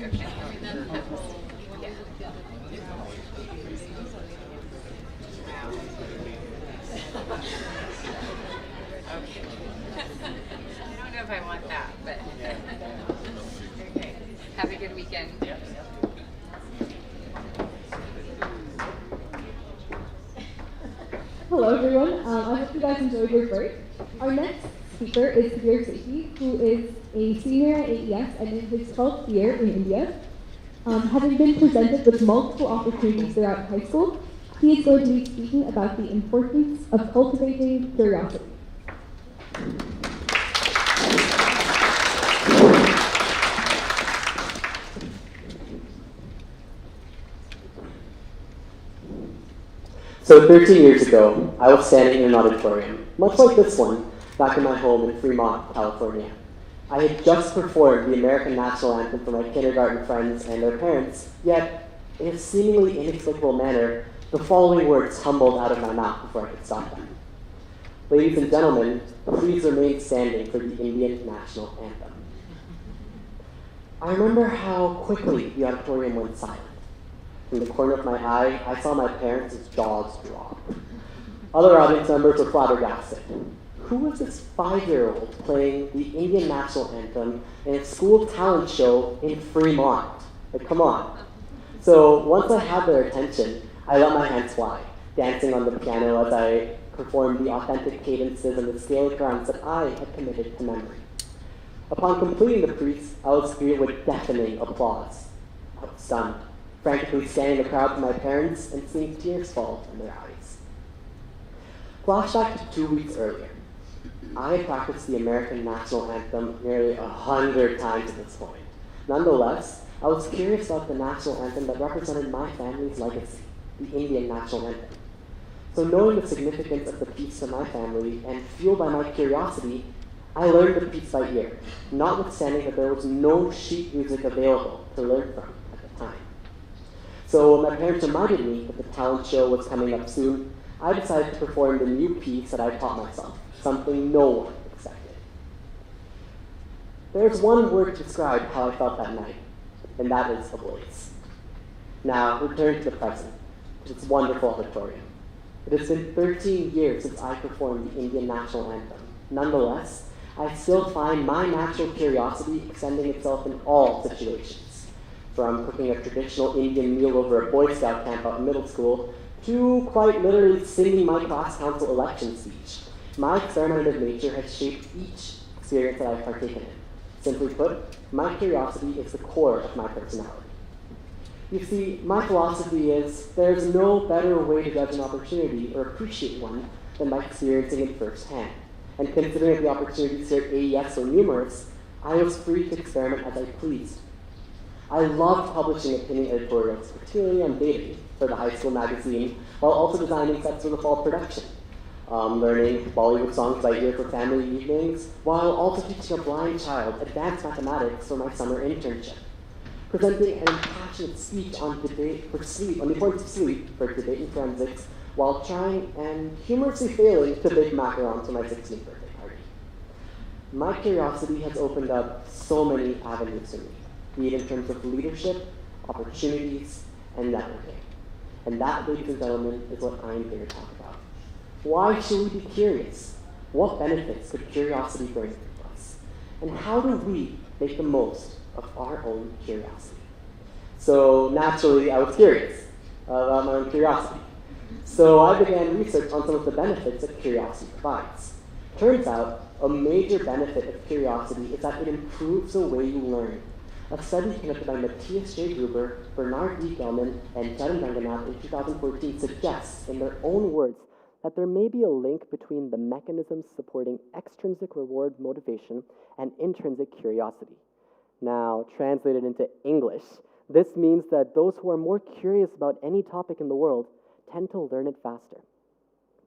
Okay. Yeah. Okay. I don't know if I want that, but okay. Have a good weekend. Hello everyone, I hope you guys enjoyed your break. Our next speaker is Kabir Sethi, who is a senior at AES and in his 12th year in India. Having been presented with multiple opportunities throughout high school, he is going to be speaking about the importance of cultivating curiosity. So 13 years ago, I was standing in an auditorium, much like this one, back in my home in Fremont, California. I had just performed the American National Anthem for my kindergarten friends and their parents, yet, in a seemingly inexplicable manner, the following words tumbled out of my mouth before I could stop them. Ladies and gentlemen, please remain standing for the Indian National Anthem. I remember how quickly the auditorium went silent. From the corner of my eye, I saw my parents' jaws drop. Other audience members were flabbergasted. Who was this 5-year-old playing the Indian National Anthem in a school talent show in Fremont? Like, come on. So once I had their attention, I let my hands fly, dancing on the piano as I performed the authentic cadences and the scale grounds that I had committed to memory. Upon completing the piece, I was greeted with deafening applause. I was stunned, frantically scanning the crowd for my parents and seeing tears fall from their eyes. Flashback to 2 weeks earlier. I had practiced the American National Anthem nearly 100 times at this point. Nonetheless, I was curious about the national anthem that represented my family's legacy, the Indian National Anthem. So knowing the significance of the piece to my family and fueled by my curiosity, I learned the piece by ear, notwithstanding that there was no sheet music available to learn from at the time. So when my parents reminded me that the talent show was coming up soon, I decided to perform the new piece that I taught myself, something no one expected. There's one word to describe how I felt that night, and that is ablaze. Now, return to the present, to its wonderful auditorium. It has been 13 years since I performed the Indian National Anthem. Nonetheless, I still find my natural curiosity extending itself in all situations, from cooking a traditional Indian meal over a Boy Scout camp out in middle school, to quite literally singing my class council election speech. My experimentative nature has shaped each experience that I've partaken in. Simply put, my curiosity is the core of my personality. You see, my philosophy is there's no better way to judge an opportunity or appreciate one than by experiencing it firsthand. And considering the opportunities here at AES so numerous, I was free to experiment as I pleased. I loved publishing opinion editorials, particularly on dating, for the high school magazine, while also designing sets for the fall production. Learning Bollywood songs by ear for family evenings, while also teaching a blind child advanced mathematics for my summer internship. Presenting an impassioned speech on debate for sleep, on the importance of sleep for debate and forensics, while trying and humorously failing to bake macarons for my 16th birthday party. My curiosity has opened up so many avenues for me, be it in terms of leadership, opportunities, and networking. And that, ladies and gentlemen, is what I'm here to talk about. Why should we be curious? What benefits could curiosity bring to us? And how do we make the most of our own curiosity? So naturally, I was curious about my own curiosity. So I began research on some of the benefits that curiosity provides. Turns out, a major benefit of curiosity is that it improves the way you learn. A study conducted by Matthias J. Gruber, Bernard D. Gelman, and Kevin Dungenath in 2014 suggests, in their own words, that there may be a link between the mechanisms supporting extrinsic reward motivation and intrinsic curiosity. Now, translated into English, this means that those who are more curious about any topic in the world tend to learn it faster.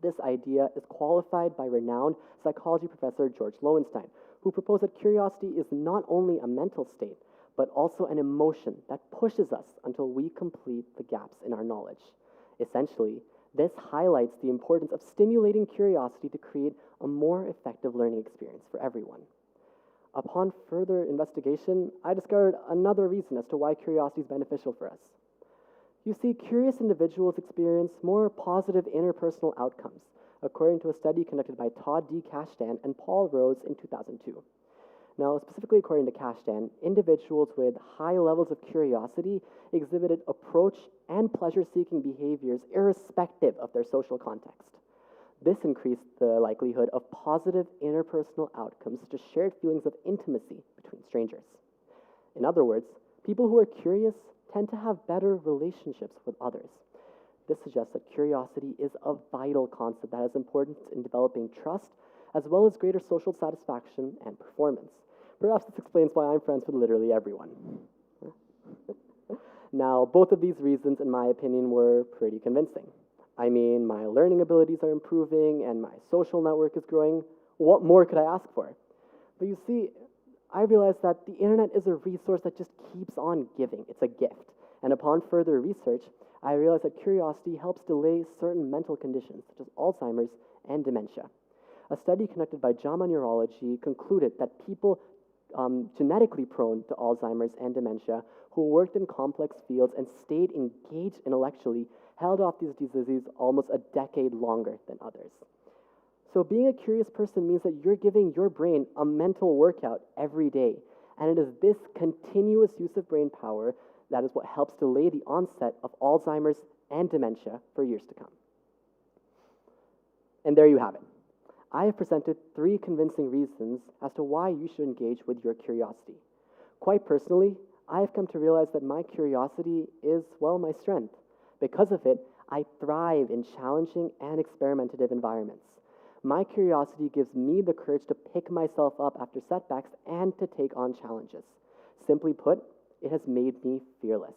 This idea is qualified by renowned psychology professor George Lowenstein, who proposed that curiosity is not only a mental state, but also an emotion that pushes us until we complete the gaps in our knowledge. Essentially, this highlights the importance of stimulating curiosity to create a more effective learning experience for everyone. Upon further investigation, I discovered another reason as to why curiosity is beneficial for us. You see, curious individuals experience more positive interpersonal outcomes, according to a study conducted by Todd D. Kashdan and Paul Rose in 2002. Now, specifically according to Kashdan, individuals with high levels of curiosity exhibited approach and pleasure-seeking behaviors irrespective of their social context. This increased the likelihood of positive interpersonal outcomes, such as shared feelings of intimacy between strangers. In other words, people who are curious tend to have better relationships with others. This suggests that curiosity is a vital concept that has importance in developing trust, as well as greater social satisfaction and performance. Perhaps this explains why I'm friends with literally everyone. Now, both of these reasons, in my opinion, were pretty convincing. I mean, my learning abilities are improving and my social network is growing. What more could I ask for? But you see, I realized that the internet is a resource that just keeps on giving. It's a gift. And upon further research, I realized that curiosity helps delay certain mental conditions, such as Alzheimer's and dementia. A study conducted by JAMA Neurology concluded that people genetically prone to Alzheimer's and dementia who worked in complex fields and stayed engaged intellectually held off these diseases almost a decade longer than others. So being a curious person means that you're giving your brain a mental workout every day. And it is this continuous use of brain power that is what helps delay the onset of Alzheimer's and dementia for years to come. And there you have it. I have presented 3 convincing reasons as to why you should engage with your curiosity. Quite personally, I have come to realize that my curiosity is, well, my strength. Because of it, I thrive in challenging and experimentative environments. My curiosity gives me the courage to pick myself up after setbacks and to take on challenges. Simply put, it has made me fearless.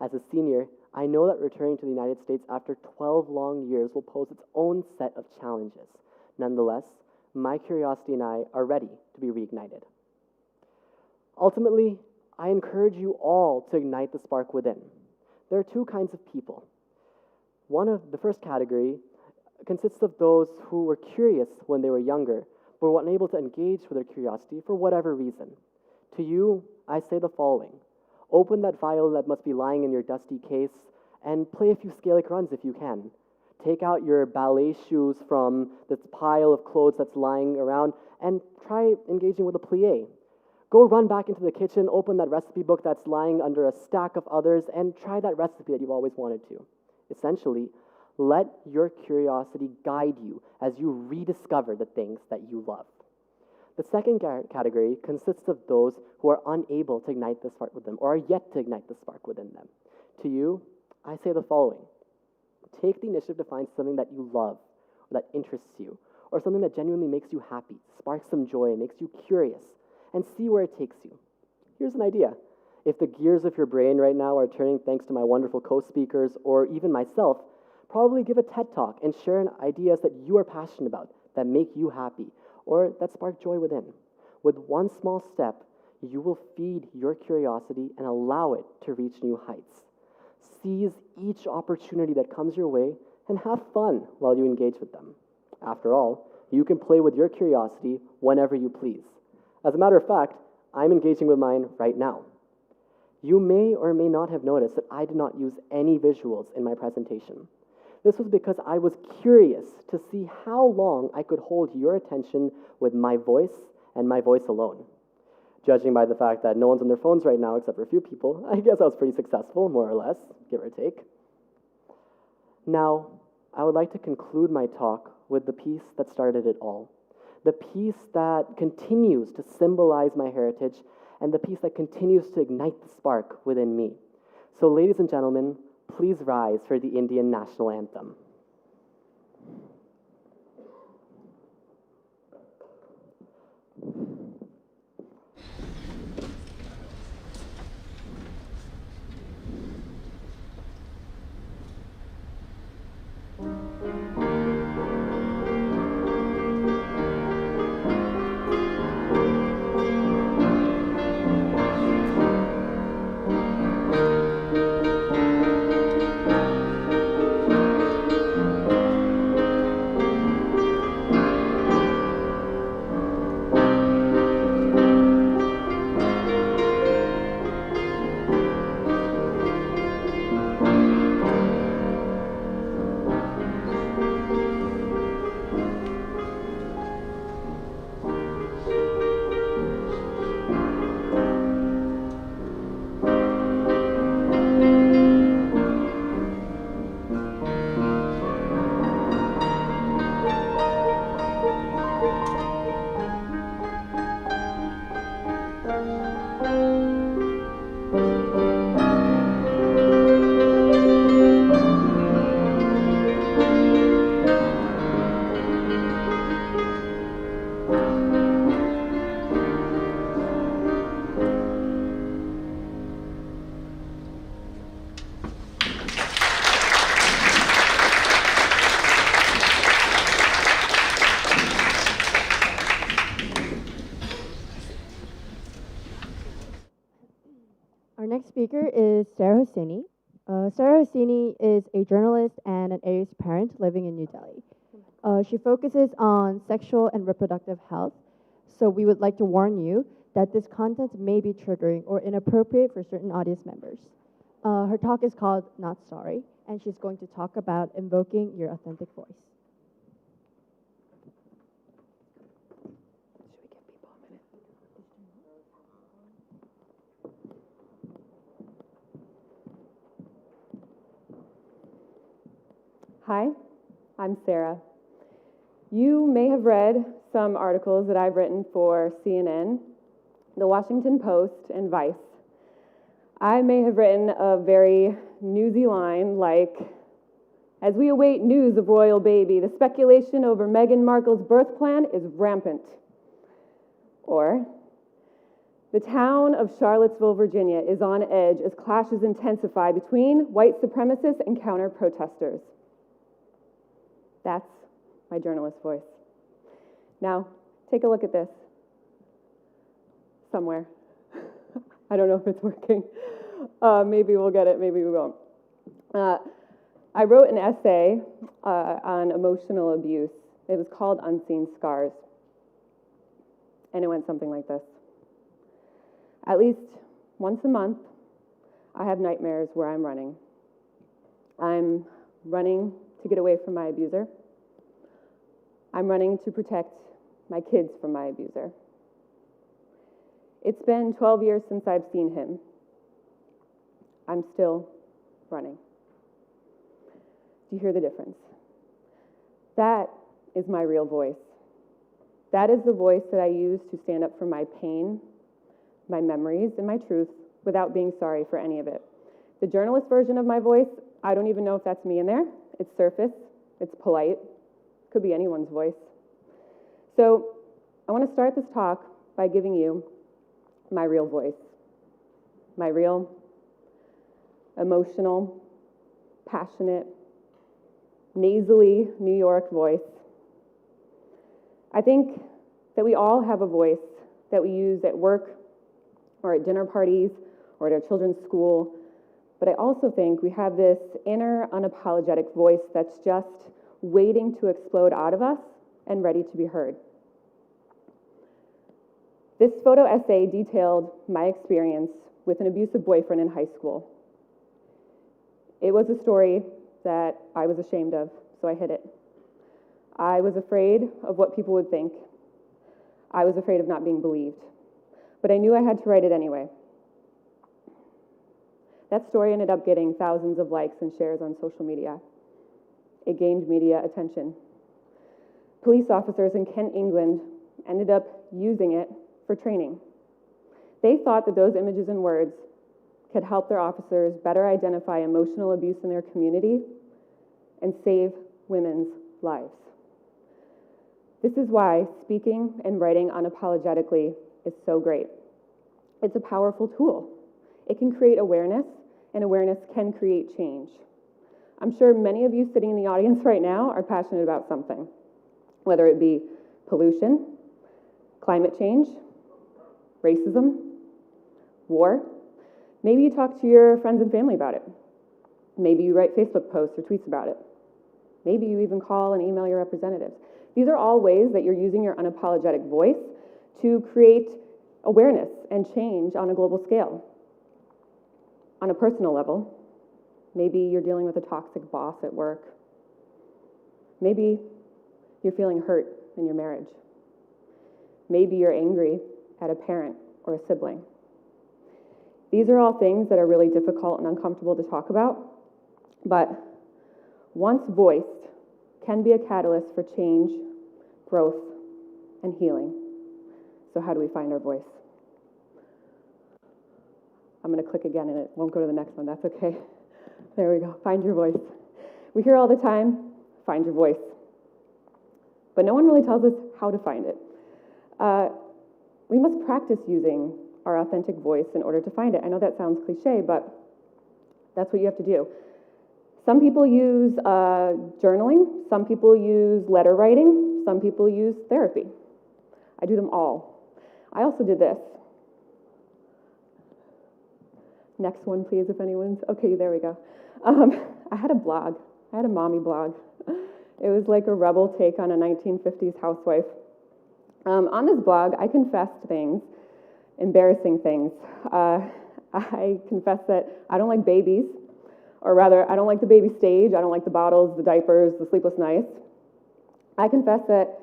As a senior, I know that returning to the United States after 12 long years will pose its own set of challenges. Nonetheless, my curiosity and I are ready to be reignited. Ultimately, I encourage you all to ignite the spark within. There are 2 kinds of people. One of the first category consists of those who were curious when they were younger, but were unable to engage with their curiosity for whatever reason. To you, I say the following. Open that violin that must be lying in your dusty case and play a few Gaelic runs if you can. Take out your ballet shoes from this pile of clothes that's lying around and try engaging with a plie. Go run back into the kitchen, open that recipe book that's lying under a stack of others, and try that recipe that you've always wanted to. Essentially, let your curiosity guide you as you rediscover the things that you love. The second category consists of those who are unable to ignite the spark with them or are yet to ignite the spark within them. To you, I say the following. Take the initiative to find something that you love, or that interests you, or something that genuinely makes you happy, sparks some joy, makes you curious, and see where it takes you. Here's an idea. If the gears of your brain right now are turning thanks to my wonderful co-speakers or even myself, probably give a TED Talk and share ideas that you are passionate about, that make you happy, or that spark joy within. With one small step, you will feed your curiosity and allow it to reach new heights. Seize each opportunity that comes your way and have fun while you engage with them. After all, you can play with your curiosity whenever you please. As a matter of fact, I'm engaging with mine right now. You may or may not have noticed that I did not use any visuals in my presentation. This was because I was curious to see how long I could hold your attention with my voice and my voice alone. Judging by the fact that no one's on their phones right now except for a few people, I guess I was pretty successful, more or less, give or take. Now, I would like to conclude my talk with the piece that started it all. The piece that continues to symbolize my heritage and the piece that continues to ignite the spark within me. So, ladies and gentlemen, please rise for the Indian National Anthem. Our next speaker is Sarah Hosseini. Sarah Hosseini is a journalist and an AES parent living in New Delhi. She focuses on sexual and reproductive health, so we would like to warn you that this content may be triggering or inappropriate for certain audience members. Her talk is called Not Sorry, and she's going to talk about invoking your authentic voice. Hi, I'm Sarah. You may have read some articles that I've written for CNN, The Washington Post, and Vice. I may have written a very newsy line like, "As we await news of royal baby, the speculation over Meghan Markle's birth plan is rampant." Or, "The town of Charlottesville, Virginia is on edge as clashes intensify between white supremacists and counter-protesters." That's my journalist voice. Now, take a look at this. Somewhere. I don't know if it's working. Maybe we'll get it, maybe we won't. I wrote an essay on emotional abuse. It was called Unseen Scars. And it went something like this. At least once a month, I have nightmares where I'm running. I'm running to get away from my abuser. I'm running to protect my kids from my abuser. It's been 12 years since I've seen him. I'm still running. Do you hear the difference? That is my real voice. That is the voice that I use to stand up for my pain, my memories, and my truth without being sorry for any of it. The journalist version of my voice, I don't even know if that's me in there. It's surface, it's polite, could be anyone's voice. So I want to start this talk by giving you my real voice, my real, emotional, passionate, nasally New York voice. I think that we all have a voice that we use at work or at dinner parties or at our children's school, but I also think we have this inner, unapologetic voice that's just waiting to explode out of us and ready to be heard. This photo essay detailed my experience with an abusive boyfriend in high school. It was a story that I was ashamed of, so I hid it. I was afraid of what people would think. I was afraid of not being believed, but I knew I had to write it anyway. That story ended up getting thousands of likes and shares on social media. It gained media attention. Police officers in Kent, England, ended up using it for training. They thought that those images and words could help their officers better identify emotional abuse in their community and save women's lives. This is why speaking and writing unapologetically is so great. It's a powerful tool. It can create awareness, and awareness can create change. I'm sure many of you sitting in the audience right now are passionate about something, whether it be pollution, climate change, racism, war. Maybe you talk to your friends and family about it. Maybe you write Facebook posts or tweets about it. Maybe you even call and email your representatives. These are all ways that you're using your unapologetic voice to create awareness and change on a global scale. On a personal level, maybe you're dealing with a toxic boss at work. Maybe you're feeling hurt in your marriage. Maybe you're angry at a parent or a sibling. These are all things that are really difficult and uncomfortable to talk about, but once voiced, can be a catalyst for change, growth, and healing. So how do we find our voice? I'm going to click again and it won't go to the next one. That's okay. There we go. Find your voice. We hear all the time, find your voice. But no one really tells us how to find it. We must practice using our authentic voice in order to find it. I know that sounds cliche, but that's what you have to do. Some people use journaling. Some people use letter writing. Some people use therapy. I do them all. I also did this. Next one, please, if anyone's, okay, there we go. I had a blog. I had a mommy blog. It was like a rebel take on a 1950s housewife. On this blog, I confessed things, embarrassing things. I confessed that I don't like babies, or rather, I don't like the baby stage. I don't like the bottles, the diapers, the sleepless nights. I confessed that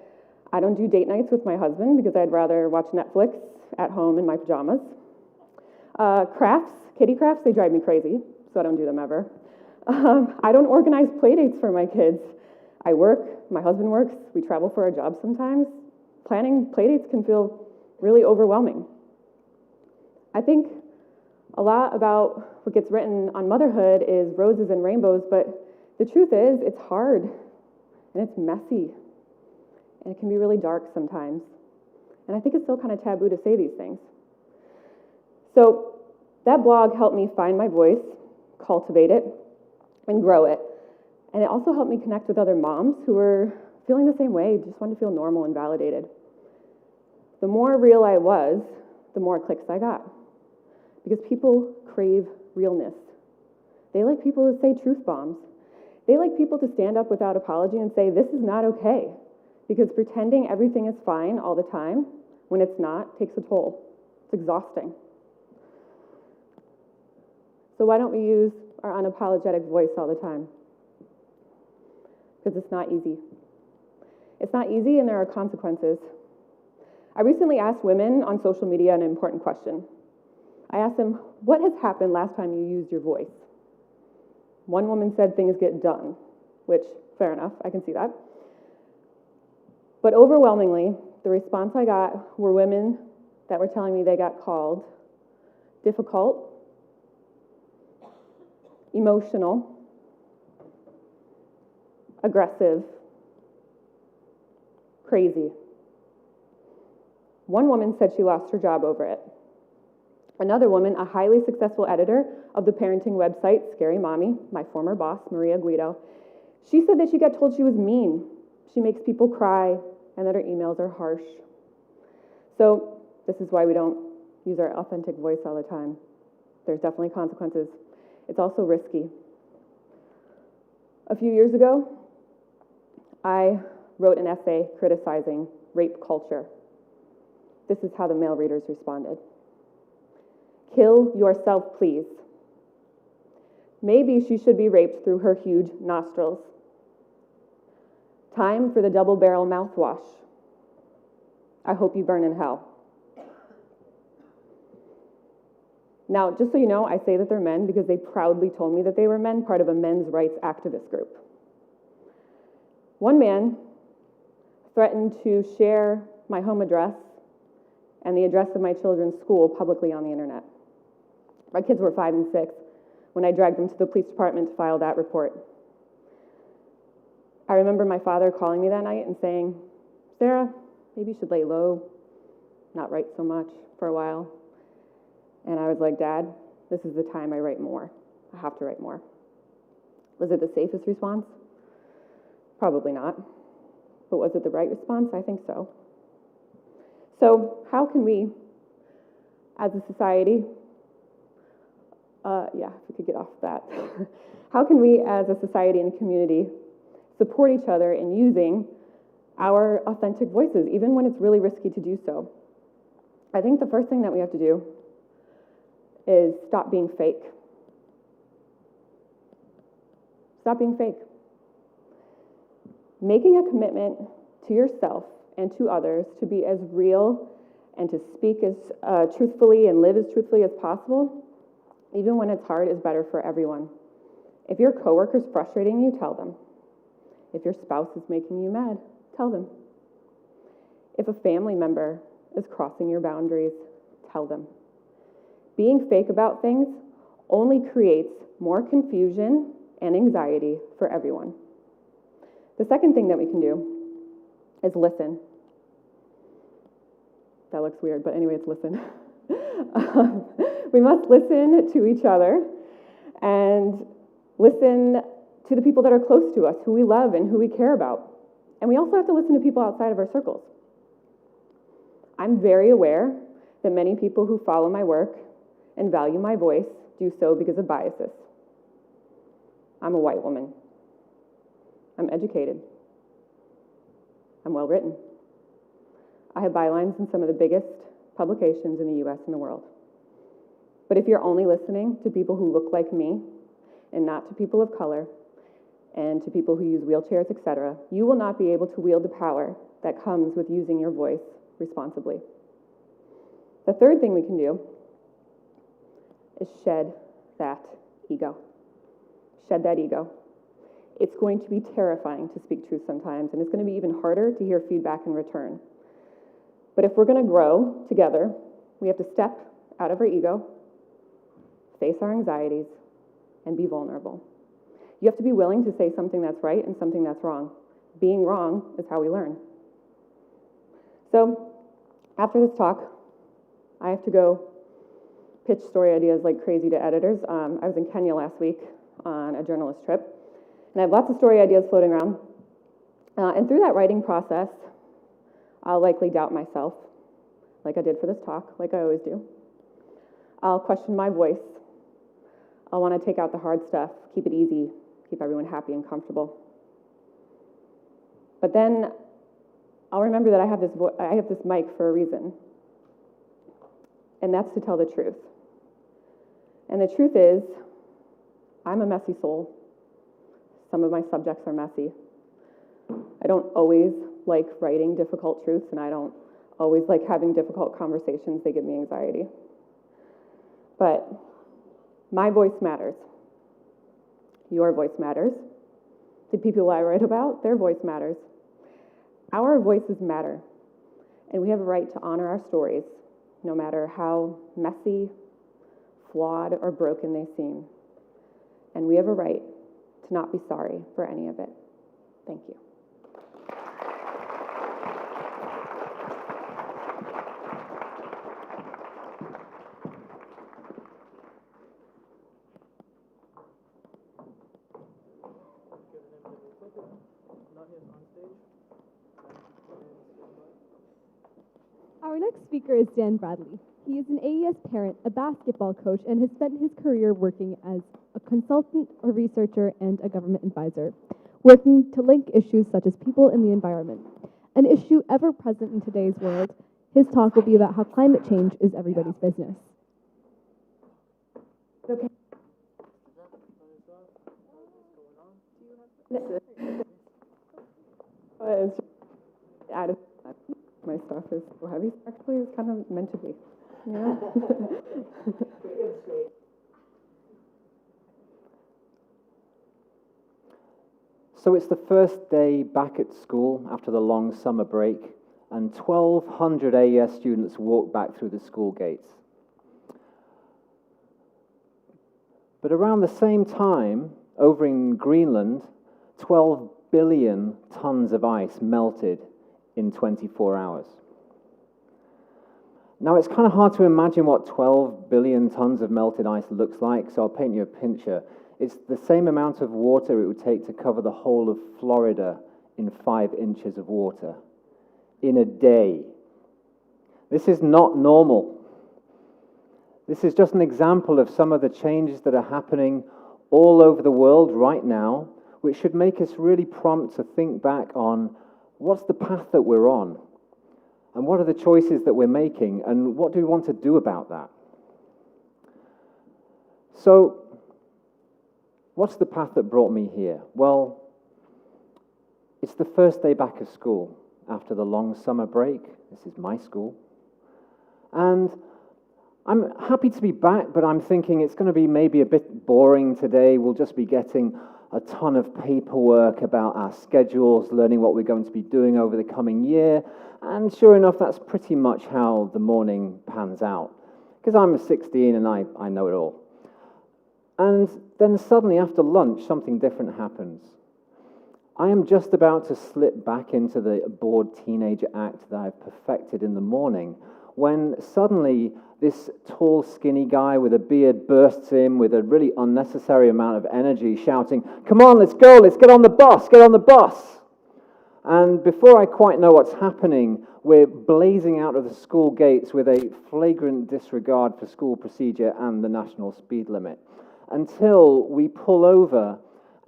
I don't do date nights with my husband because I'd rather watch Netflix at home in my pajamas. Crafts, kitty crafts, they drive me crazy, so I don't do them ever. I don't organize play dates for my kids. I work, my husband works, we travel for our jobs sometimes. Planning play dates can feel really overwhelming. I think a lot about what gets written on motherhood is roses and rainbows, but the truth is it's hard and it's messy and it can be really dark sometimes. And I think it's still kind of taboo to say these things. So that blog helped me find my voice, cultivate it, and grow it. And it also helped me connect with other moms who were feeling the same way, just wanted to feel normal and validated. The more real I was, the more clicks I got. Because people crave realness. They like people to say truth bombs. They like people to stand up without apology and say, this is not okay. Because pretending everything is fine all the time, when it's not, takes a toll. It's exhausting. So why don't we use our unapologetic voice all the time? Because it's not easy. It's not easy and there are consequences. I recently asked women on social media an important question. I asked them, what has happened last time you used your voice? One woman said things get done, which, fair enough, I can see that. But overwhelmingly, the response I got were women that were telling me they got called difficult, emotional, aggressive, crazy. One woman said she lost her job over it. Another woman, a highly successful editor of the parenting website, Scary Mommy, my former boss, Maria Guido, she said that she got told she was mean. She makes people cry and that her emails are harsh. So this is why we don't use our authentic voice all the time. There's definitely consequences. It's also risky. A few years ago, I wrote an essay criticizing rape culture. This is how the male readers responded. Kill yourself, please. Maybe she should be raped through her huge nostrils. Time for the double-barrel mouthwash. I hope you burn in hell. Now, just so you know, I say that they're men because they proudly told me that they were men, part of a men's rights activist group. One man threatened to share my home address and the address of my children's school publicly on the internet. My kids were 5 and 6 when I dragged them to the police department to file that report. I remember my father calling me that night and saying, Sarah, maybe you should lay low, not write so much for a while. And I was like, Dad, this is the time I write more. I have to write more. Was it the safest response? Probably not. But was it the right response? I think so. So how can we, as a society, if we could get off that. How can we, as a society and community, support each other in using our authentic voices, even when it's really risky to do so? I think the first thing that we have to do is stop being fake. Stop being fake. Making a commitment to yourself and to others to be as real and to speak as truthfully and live as truthfully as possible, even when it's hard, is better for everyone. If your coworker's frustrating you, tell them. If your spouse is making you mad, tell them. If a family member is crossing your boundaries, tell them. Being fake about things only creates more confusion and anxiety for everyone. The second thing that we can do is listen. That looks weird, but anyway, it's listen. We must listen to each other and listen to the people that are close to us, who we love and who we care about. And we also have to listen to people outside of our circles. I'm very aware that many people who follow my work and value my voice do so because of biases. I'm a white woman. I'm educated. I'm well written. I have bylines in some of the biggest publications in the US and the world. But if you're only listening to people who look like me and not to people of color and to people who use wheelchairs, etc., you will not be able to wield the power that comes with using your voice responsibly. The third thing we can do is shed that ego. Shed that ego. It's going to be terrifying to speak truth sometimes, and it's going to be even harder to hear feedback in return. But if we're going to grow together, we have to step out of our ego, face our anxieties, and be vulnerable. You have to be willing to say something that's right and something that's wrong. Being wrong is how we learn. So, after this talk, I have to go pitch story ideas like crazy to editors. I was in Kenya last week on a journalist trip, and I have lots of story ideas floating around. And through that writing process, I'll likely doubt myself, like I did for this talk, like I always do. I'll question my voice. I'll want to take out the hard stuff, keep it easy, keep everyone happy and comfortable. But then I'll remember that I have this mic for a reason, and that's to tell the truth. And the truth is, I'm a messy soul. Some of my subjects are messy. I don't always like writing difficult truths, and I don't always like having difficult conversations. They give me anxiety. But my voice matters. Your voice matters. The people I write about, their voice matters. Our voices matter, and we have a right to honor our stories, no matter how messy, flawed, or broken they seem. And we have a right to not be sorry for any of it. Thank you. Our next speaker is Dan Bradley. He is an AES parent, a basketball coach, and has spent his career working as a consultant, a researcher, and a government advisor, working to link issues such as people and the environment. An issue ever present in today's world, his talk will be about how climate change is everybody's business. Okay. My stuff is so heavy. Actually, it's kind of meant to be. Yeah. So it's the first day back at school after the long summer break, and 1,200 AES students walk back through the school gates. But around the same time, over in Greenland, 12 billion tons of ice melted in 24 hours. Now, it's kind of hard to imagine what 12 billion tons of melted ice looks like, so I'll paint you a picture. It's the same amount of water it would take to cover the whole of Florida in 5 inches of water in a day. This is not normal. This is just an example of some of the changes that are happening all over the world right now, which should make us really prompt to think back on what's the path that we're on, and what are the choices that we're making, and what do we want to do about that? So, what's the path that brought me here? Well, it's the first day back of school after the long summer break. This is my school. And I'm happy to be back, but I'm thinking it's going to be maybe a bit boring today. We'll just be getting a ton of paperwork about our schedules, learning what we're going to be doing over the coming year. And sure enough, that's pretty much how the morning pans out. Because I'm 16 and I know it all. And then suddenly after lunch, something different happens. I am just about to slip back into the bored teenager act that I've perfected in the morning, when suddenly this tall, skinny guy with a beard bursts in with a really unnecessary amount of energy, shouting, "Come on, let's go, let's get on the bus, get on the bus." And before I quite know what's happening, we're blazing out of the school gates with a flagrant disregard for school procedure and the national speed limit, until we pull over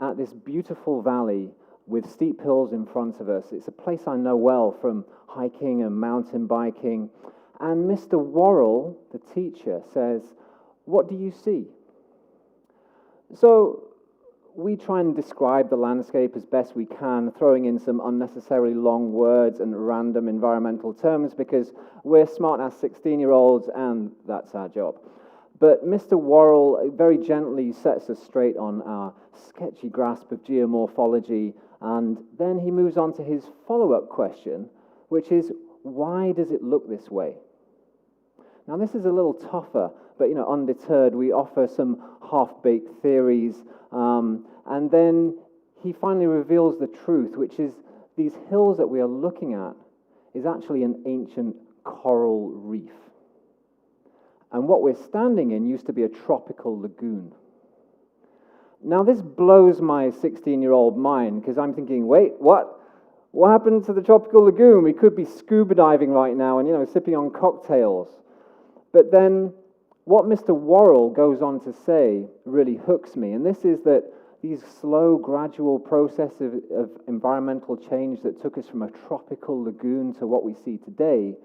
at this beautiful valley with steep hills in front of us. It's a place I know well from hiking and mountain biking. And Mr. Worrell, the teacher, says, "What do you see?" So we try and describe the landscape as best we can, throwing in some unnecessarily long words and random environmental terms because we're smart-ass 16-year-olds and that's our job. But Mr. Worrell very gently sets us straight on our sketchy grasp of geomorphology, and then he moves on to his follow-up question, which is, why does it look this way? Now, this is a little tougher, but undeterred, we offer some half-baked theories, and then he finally reveals the truth, which is these hills that we are looking at is actually an ancient coral reef. And what we're standing in used to be a tropical lagoon. Now, this blows my 16-year-old mind, because I'm thinking, wait, what? What happened to the tropical lagoon? We could be scuba diving right now and, sipping on cocktails. But then what Mr. Worrell goes on to say really hooks me, and this is that these slow, gradual processes of environmental change that took us from a tropical lagoon to what we see today,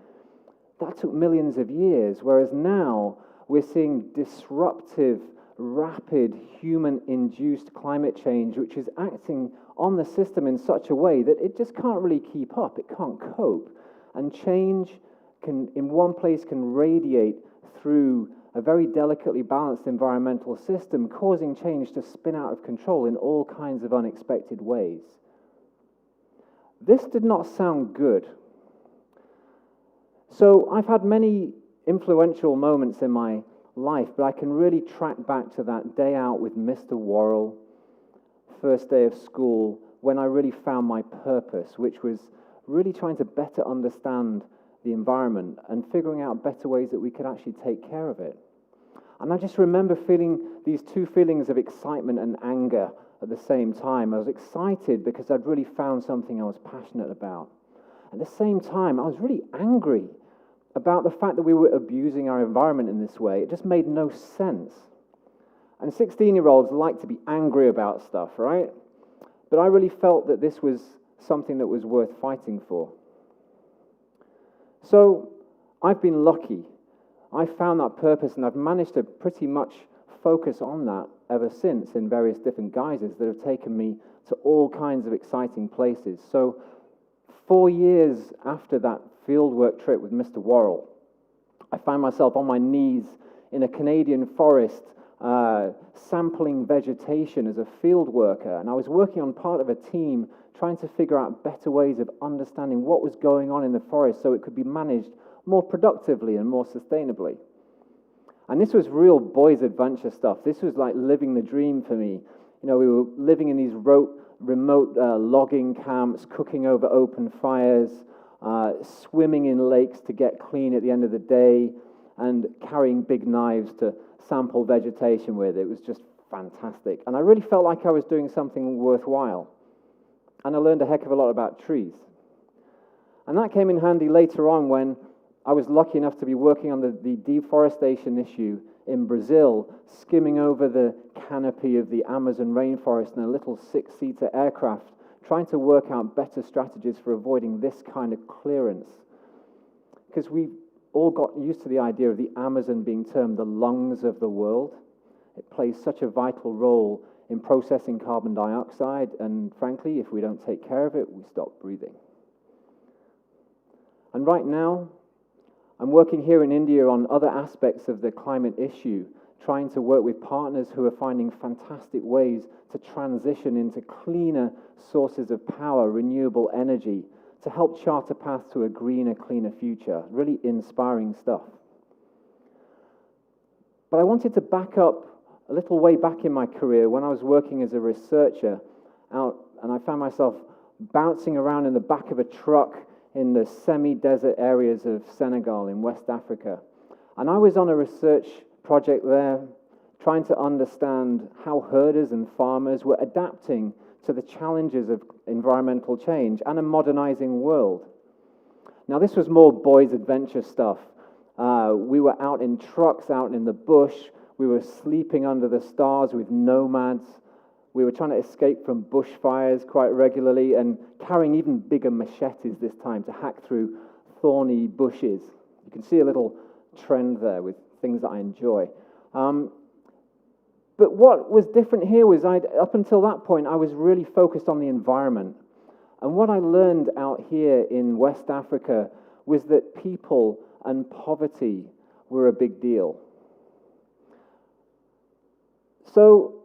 that took millions of years, whereas now we're seeing disruptive, rapid, human-induced climate change, which is acting on the system in such a way that it just can't really keep up, it can't cope, and change in one place can radiate through a very delicately balanced environmental system, causing change to spin out of control in all kinds of unexpected ways. This did not sound good. So I've had many influential moments in my life, but I can really track back to that day out with Mr. Worrell, first day of school, when I really found my purpose, which was really trying to better understand the environment and figuring out better ways that we could actually take care of it. And I just remember feeling these two feelings of excitement and anger at the same time. I was excited because I'd really found something I was passionate about. At the same time, I was really angry about the fact that we were abusing our environment in this way. It just made no sense. And 16-year-olds like to be angry about stuff, right? But I really felt that this was something that was worth fighting for. So I've been lucky. I found that purpose, and I've managed to pretty much focus on that ever since in various different guises that have taken me to all kinds of exciting places. So 4 years after that fieldwork trip with Mr. Worrell, I found myself on my knees in a Canadian forest sampling vegetation as a field worker, and I was working on part of a team trying to figure out better ways of understanding what was going on in the forest so it could be managed more productively and more sustainably. And this was real boys' adventure stuff. This was like living the dream for me. We were living in these remote logging camps, cooking over open fires, swimming in lakes to get clean at the end of the day, and carrying big knives to sample vegetation with. It was just fantastic. And I really felt like I was doing something worthwhile. And I learned a heck of a lot about trees. And that came in handy later on when I was lucky enough to be working on the deforestation issue in Brazil, skimming over the canopy of the Amazon rainforest in a little 6-seater aircraft, trying to work out better strategies for avoiding this kind of clearance. Because we all got used to the idea of the Amazon being termed the lungs of the world. It plays such a vital role in processing carbon dioxide, and frankly, if we don't take care of it, we stop breathing. And right now, I'm working here in India on other aspects of the climate issue, trying to work with partners who are finding fantastic ways to transition into cleaner sources of power, renewable energy, to help chart a path to a greener, cleaner future. Really inspiring stuff. But I wanted to back up a little way back in my career when I was working as a researcher out, and I found myself bouncing around in the back of a truck in the semi-desert areas of Senegal in West Africa. And I was on a research project there trying to understand how herders and farmers were adapting to the challenges of environmental change and a modernizing world. Now, this was more boys' adventure stuff. We were out in trucks, out in the bush. We were sleeping under the stars with nomads. We were trying to escape from bushfires quite regularly and carrying even bigger machetes this time to hack through thorny bushes. You can see a little trend there with things that I enjoy. But what was different here was up until that point, I was really focused on the environment. And what I learned out here in West Africa was that people and poverty were a big deal. So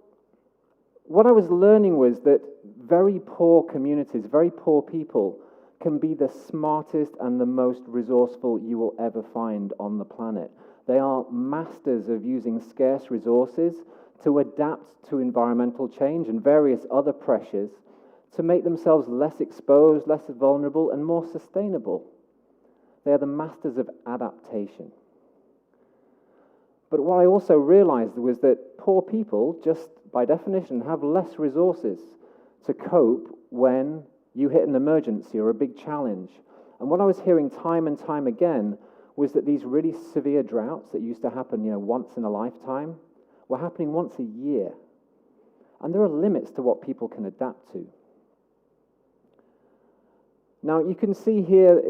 what I was learning was that very poor communities, very poor people, can be the smartest and the most resourceful you will ever find on the planet. They are masters of using scarce resources to adapt to environmental change and various other pressures to make themselves less exposed, less vulnerable, and more sustainable. They are the masters of adaptation. But what I also realized was that poor people, just by definition, have less resources to cope when you hit an emergency or a big challenge. And what I was hearing time and time again was that these really severe droughts that used to happen, once in a lifetime, were happening once a year. And there are limits to what people can adapt to. Now, you can see here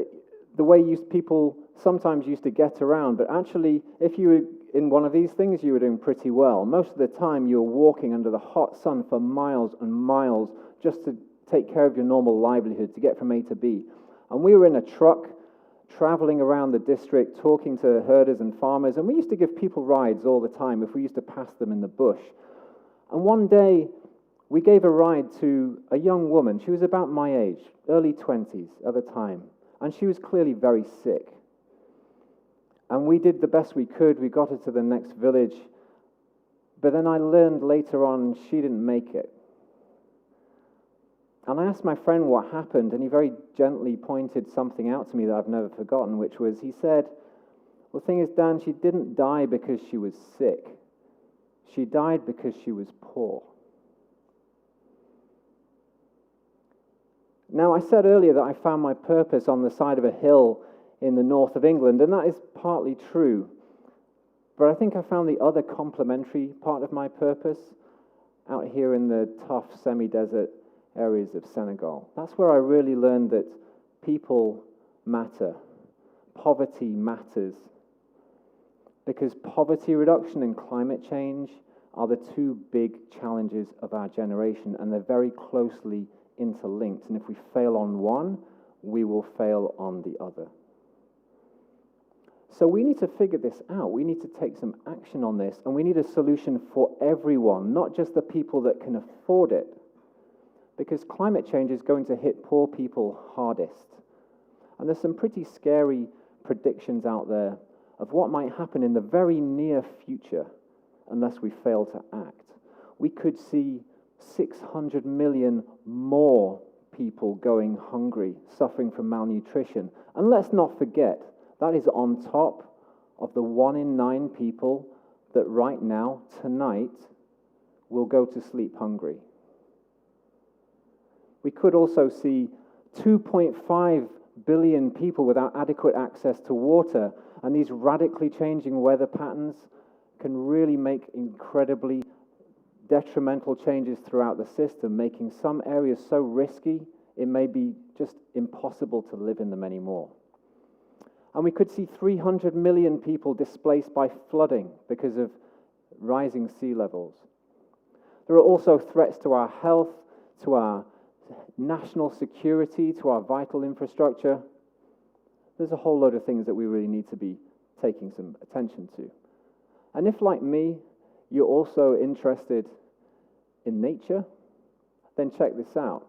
the way people sometimes used to get around, but actually, if you were in one of these things, you were doing pretty well. Most of the time, you were walking under the hot sun for miles and miles just to take care of your normal livelihood, to get from A to B. And we were in a truck, traveling around the district, talking to herders and farmers, and we used to give people rides all the time if we used to pass them in the bush. And one day, we gave a ride to a young woman. She was about my age, early 20s at the time, and she was clearly very sick. And we did the best we could. We got her to the next village, but then I learned later on she didn't make it. And I asked my friend what happened, and he very gently pointed something out to me that I've never forgotten, which was, he said, "Well, the thing is, Dan, she didn't die because she was sick. She died because she was poor." Now, I said earlier that I found my purpose on the side of a hill in the north of England, and that is partly true. But I think I found the other complementary part of my purpose out here in the tough semi-desert areas of Senegal. That's where I really learned that people matter. Poverty matters. Because poverty reduction and climate change are the two big challenges of our generation, and they're very closely interlinked. And if we fail on one, we will fail on the other. So we need to figure this out. We need to take some action on this, and we need a solution for everyone, not just the people that can afford it. Because climate change is going to hit poor people hardest. And there's some pretty scary predictions out there of what might happen in the very near future unless we fail to act. We could see 600 million more people going hungry, suffering from malnutrition. And let's not forget, that is on top of the 1 in 9 people that right now, tonight, will go to sleep hungry. We could also see 2.5 billion people without adequate access to water, and these radically changing weather patterns can really make incredibly detrimental changes throughout the system, making some areas so risky it may be just impossible to live in them anymore. And we could see 300 million people displaced by flooding because of rising sea levels. There are also threats to our health, to our national security, to our vital infrastructure. There's a whole load of things that we really need to be taking some attention to. And if, like me, you're also interested in nature, then check this out.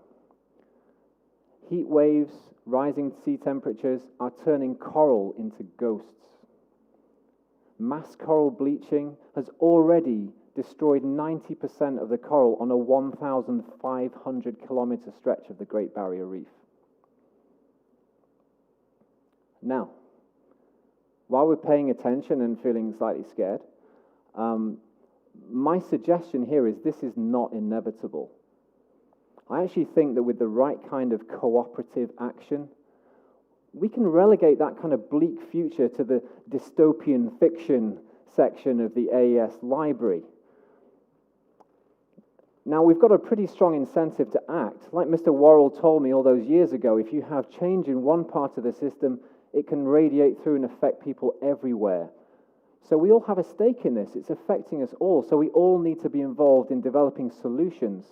Heat waves, rising sea temperatures are turning coral into ghosts. Mass coral bleaching has already destroyed 90% of the coral on a 1,500 kilometer stretch of the Great Barrier Reef. Now, while we're paying attention and feeling slightly scared, my suggestion here is this is not inevitable. I actually think that with the right kind of cooperative action, we can relegate that kind of bleak future to the dystopian fiction section of the AES library. Now, we've got a pretty strong incentive to act. Like Mr. Worrell told me all those years ago, if you have change in one part of the system, it can radiate through and affect people everywhere. So we all have a stake in this. It's affecting us all. So we all need to be involved in developing solutions,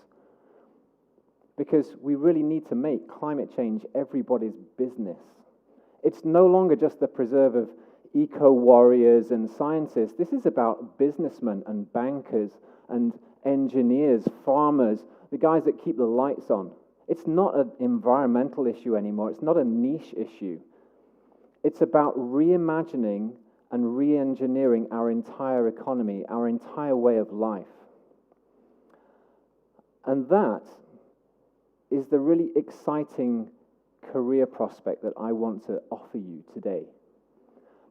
because we really need to make climate change everybody's business. It's no longer just the preserve of eco-warriors and scientists. This is about businessmen and bankers and engineers, farmers, the guys that keep the lights on. It's not an environmental issue anymore. It's not a niche issue. It's about reimagining and re-engineering our entire economy, our entire way of life. And that is the really exciting career prospect that I want to offer you today.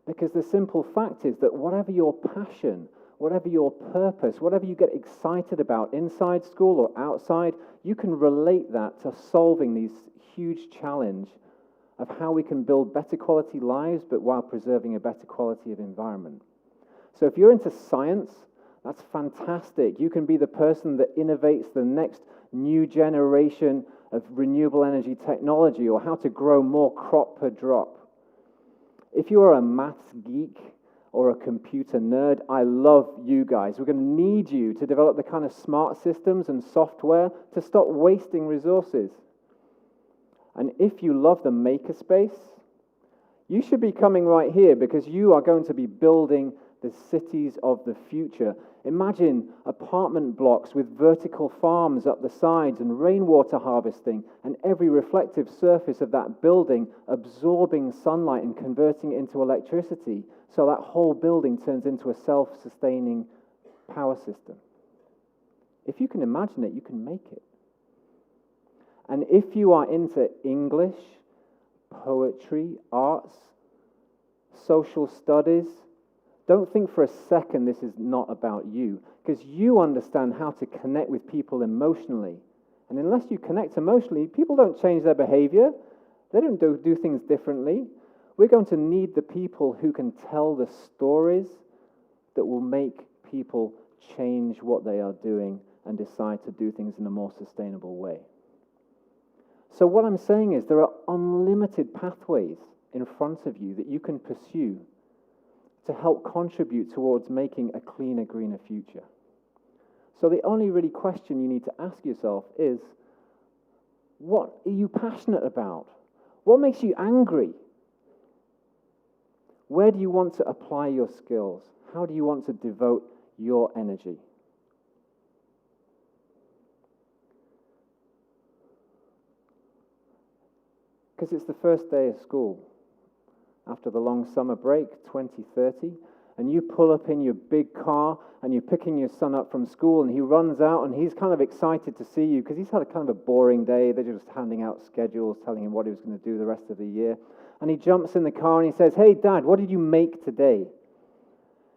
Because the simple fact is that whatever your passion, whatever your purpose, whatever you get excited about inside school or outside, you can relate that to solving these huge challenge of how we can build better quality lives, but while preserving a better quality of environment. So if you're into science, that's fantastic. You can be the person that innovates the next new generation of renewable energy technology, or how to grow more crop per drop. If you are a maths geek or a computer nerd, I love you guys. We're going to need you to develop the kind of smart systems and software to stop wasting resources. And if you love the makerspace, you should be coming right here, because you are going to be building the cities of the future. Imagine apartment blocks with vertical farms up the sides and rainwater harvesting, and every reflective surface of that building absorbing sunlight and converting it into electricity, so that whole building turns into a self-sustaining power system. If you can imagine it, you can make it. And if you are into English, poetry, arts, social studies, don't think for a second this is not about you, because you understand how to connect with people emotionally. And unless you connect emotionally, people don't change their behavior. They don't do things differently. We're going to need the people who can tell the stories that will make people change what they are doing and decide to do things in a more sustainable way. So what I'm saying is there are unlimited pathways in front of you that you can pursue to help contribute towards making a cleaner, greener future. So the only really question you need to ask yourself is, what are you passionate about? What makes you angry? Where do you want to apply your skills? How do you want to devote your energy? Because it's the first day of school after the long summer break, 2030, and you pull up in your big car and you're picking your son up from school, and he runs out and he's kind of excited to see you because he's had a kind of a boring day. They're just handing out schedules, telling him what he was going to do the rest of the year. And he jumps in the car and he says, "Hey, Dad, what did you make today?"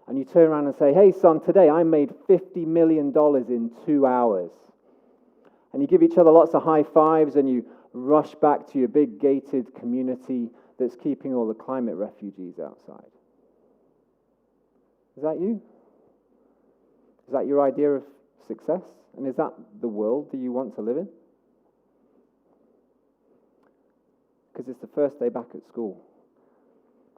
And you turn around and say, "Hey, son, today I made $50 million in 2 hours." And you give each other lots of high fives and you rush back to your big gated community that's keeping all the climate refugees outside. Is that you? Is that your idea of success? And is that the world that you want to live in? Because it's the first day back at school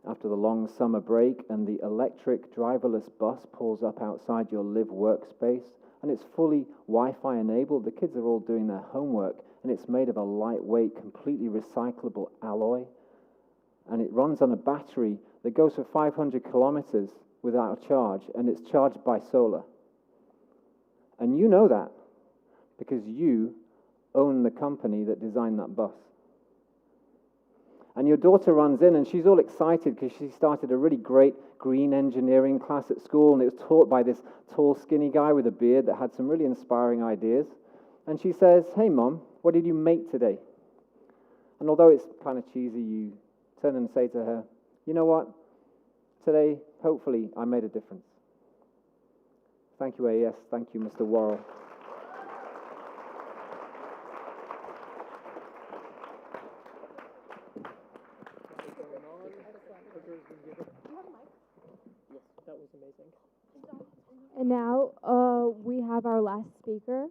after the long summer break, and the electric driverless bus pulls up outside your live workspace, and it's fully Wi-Fi enabled. The kids are all doing their homework, and it's made of a lightweight, completely recyclable alloy. And it runs on a battery that goes for 500 kilometers without a charge, and it's charged by solar. And you know that because you own the company that designed that bus. And your daughter runs in and she's all excited because she started a really great green engineering class at school, and it was taught by this tall, skinny guy with a beard that had some really inspiring ideas. And she says, "Hey, Mom, what did you make today?" And although it's kind of cheesy, you turn and say to her, "You know what? Today, hopefully, I made a difference." Thank you, AES. Thank you, Mr. Worrell. And now we have our last speaker,